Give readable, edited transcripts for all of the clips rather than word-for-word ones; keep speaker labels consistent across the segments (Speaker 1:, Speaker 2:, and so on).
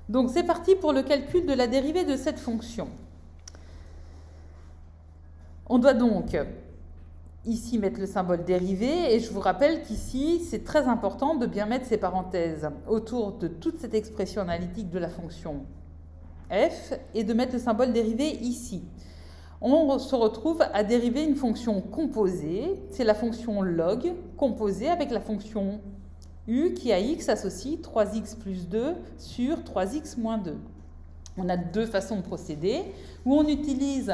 Speaker 1: Donc c'est parti pour le calcul de la dérivée de cette fonction. On doit donc ici mettre le symbole dérivée et je vous rappelle qu'ici c'est très important de bien mettre ces parenthèses autour de toute cette expression analytique de la fonction f et de mettre le symbole dérivé ici. On se retrouve à dériver une fonction composée, c'est la fonction log composée avec la fonction u qui à x associe 3x plus 2 sur 3x moins 2. On a deux façons de procéder, où on utilise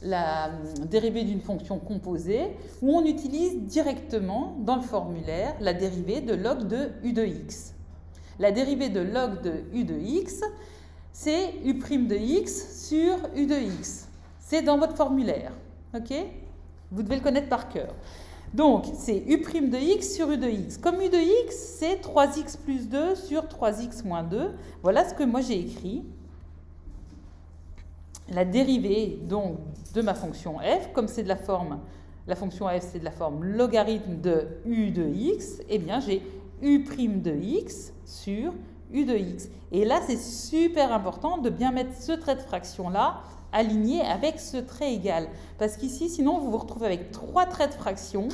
Speaker 1: la dérivée d'une fonction composée, où on utilise directement dans le formulaire la dérivée de log de u de x. La dérivée de log de u de x, c'est u' de x sur u de x. C'est dans votre formulaire, ok? Vous devez le connaître par cœur. Donc, c'est u' de x sur u de x. Comme u de x, c'est 3x plus 2 sur 3x moins 2. Voilà ce que moi j'ai écrit. La dérivée donc de ma fonction f, comme c'est de la forme, la fonction f c'est de la forme logarithme de u de x, eh bien j'ai u' de x sur u de x. Et là, c'est super important de bien mettre ce trait de fraction-là aligné avec ce trait égal. Parce qu'ici, sinon, vous vous retrouvez avec trois traits de fraction.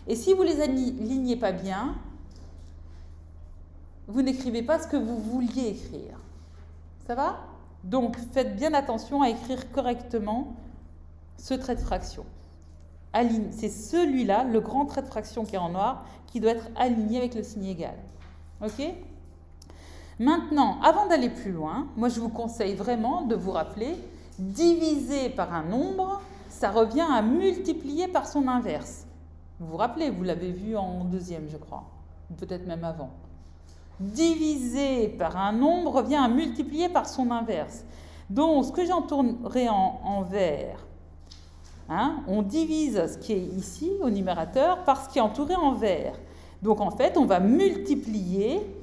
Speaker 1: Et si vous les alignez pas bien, vous n'écrivez pas ce que vous vouliez écrire. Ça va? Donc, faites bien attention à écrire correctement ce trait de fraction. C'est celui-là, le grand trait de fraction qui est en noir, qui doit être aligné avec le signe égal. Ok? Maintenant, avant d'aller plus loin, moi je vous conseille vraiment de vous rappeler, diviser par un nombre, ça revient à multiplier par son inverse. Vous vous rappelez, vous l'avez vu en deuxième, je crois, ou peut-être même avant. Diviser par un nombre revient à multiplier par son inverse. Donc, ce que j'entournerai en vert, on divise ce qui est ici au numérateur par ce qui est entouré en vert. Donc, en fait, on va multiplier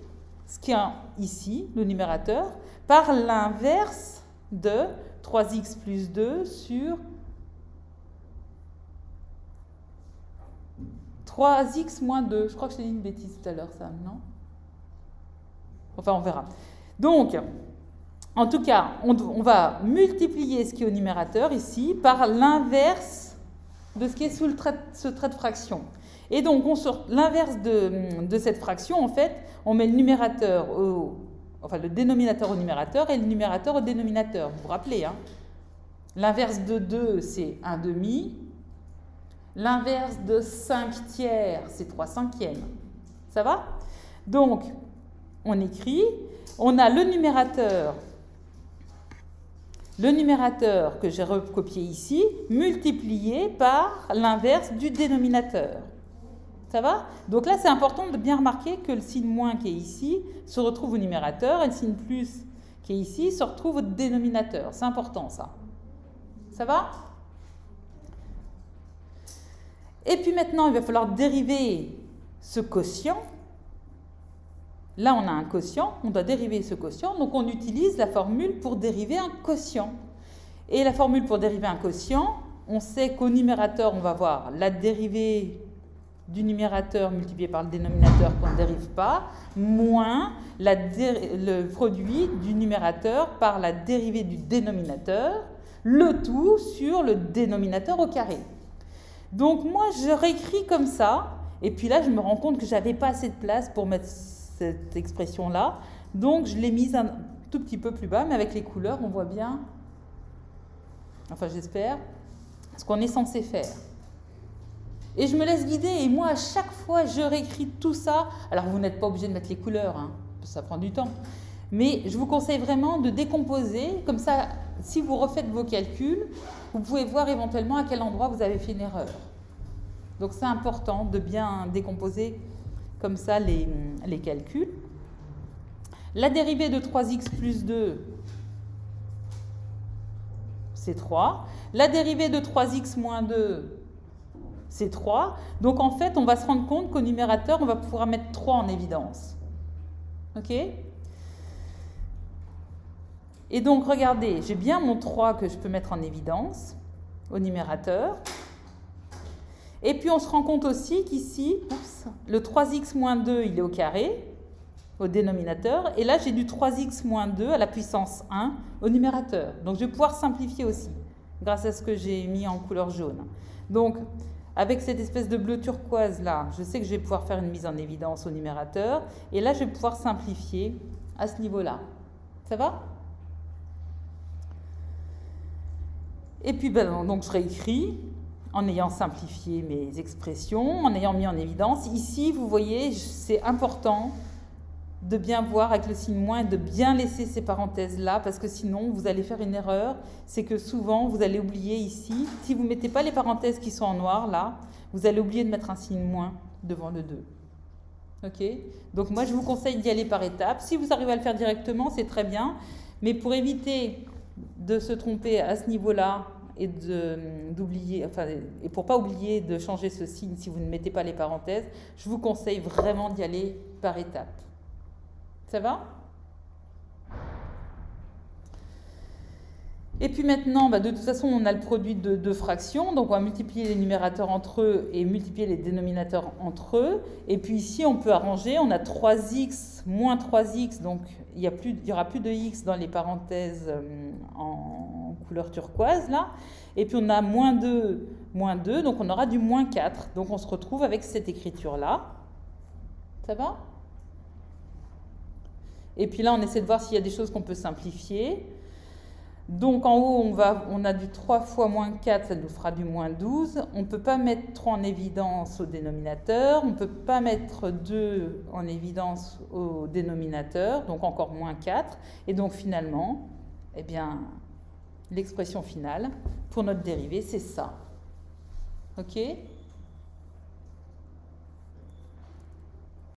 Speaker 1: ce qui est ici, le numérateur, par l'inverse de 3x plus 2 sur 3x moins 2. Je crois que je t'ai dit une bêtise tout à l'heure, ça, non? Enfin, on verra. Donc, en tout cas, on va multiplier ce qui est au numérateur ici par l'inverse de ce qui est sous ce trait de fraction. Et donc, l'inverse de cette fraction, en fait, on met le numérateur le dénominateur au numérateur et le numérateur au dénominateur. Vous vous rappelez, hein? L'inverse de 2, c'est 1 demi. L'inverse de 5 tiers, c'est 3 cinquièmes. Ça va? Donc, on écrit, on a le numérateur que j'ai recopié ici, multiplié par l'inverse du dénominateur. Ça va? Donc là, c'est important de bien remarquer que le signe moins qui est ici se retrouve au numérateur et le signe plus qui est ici se retrouve au dénominateur. C'est important, ça. Ça va? Et puis maintenant, il va falloir dériver ce quotient. Là, on a un quotient, on doit dériver ce quotient, donc on utilise la formule pour dériver un quotient. Et la formule pour dériver un quotient, on sait qu'au numérateur, on va voir la dérivée du numérateur multiplié par le dénominateur qu'on ne dérive pas, moins le produit du numérateur par la dérivée du dénominateur, le tout sur le dénominateur au carré. Donc moi, je réécris comme ça, et puis là, je me rends compte que je n'avais pas assez de place pour mettre cette expression-là, donc je l'ai mise un tout petit peu plus bas, mais avec les couleurs, on voit bien, enfin j'espère, ce qu'on est censé faire. Et je me laisse guider, et moi, à chaque fois, je réécris tout ça. Alors, vous n'êtes pas obligé de mettre les couleurs, hein, ça prend du temps. Mais je vous conseille vraiment de décomposer, comme ça, si vous refaites vos calculs, vous pouvez voir éventuellement à quel endroit vous avez fait une erreur. Donc, c'est important de bien décomposer comme ça les calculs. La dérivée de 3x plus 2, c'est 3. La dérivée de 3x moins 2, c'est 3. Donc, en fait, on va se rendre compte qu'au numérateur, on va pouvoir mettre 3 en évidence. OK? Et donc, regardez, j'ai bien mon 3 que je peux mettre en évidence au numérateur. Et puis, on se rend compte aussi qu'ici, le 3x moins 2, il est au carré. au dénominateur. Et là, j'ai du 3x moins 2 à la puissance 1 au numérateur. Donc, je vais pouvoir simplifier aussi, grâce à ce que j'ai mis en couleur jaune. Donc, avec cette espèce de bleu turquoise là, je sais que je vais pouvoir faire une mise en évidence au numérateur. Et là, je vais pouvoir simplifier à ce niveau-là. Ça va? Et puis, donc, je réécris en ayant simplifié mes expressions, en ayant mis en évidence. Ici, vous voyez, c'est important de bien voir avec le signe moins et de bien laisser ces parenthèses-là, parce que sinon, vous allez faire une erreur. C'est que souvent, vous allez oublier ici, si vous ne mettez pas les parenthèses qui sont en noir, là, vous allez oublier de mettre un signe moins devant le 2. Ok? Donc moi, je vous conseille d'y aller par étapes. Si vous arrivez à le faire directement, c'est très bien. Mais pour éviter de se tromper à ce niveau-là, et d'oublier, enfin, et pour pas oublier de changer ce signe si vous ne mettez pas les parenthèses, je vous conseille vraiment d'y aller par étapes. Ça va? Et puis maintenant, de toute façon, on a le produit de deux fractions, donc on va multiplier les numérateurs entre eux et multiplier les dénominateurs entre eux. Et puis ici, on peut arranger, on a 3x moins 3x, donc il y aura plus de x dans les parenthèses en couleur turquoise, là. Et puis on a moins 2, donc on aura du moins 4. Donc on se retrouve avec cette écriture-là. Ça va? Et puis là, on essaie de voir s'il y a des choses qu'on peut simplifier. Donc en haut, on a du 3 fois moins 4, ça nous fera du moins 12. On ne peut pas mettre 3 en évidence au dénominateur. On ne peut pas mettre 2 en évidence au dénominateur, donc encore moins 4. Et donc finalement, eh bien, l'expression finale pour notre dérivée, c'est ça. OK ?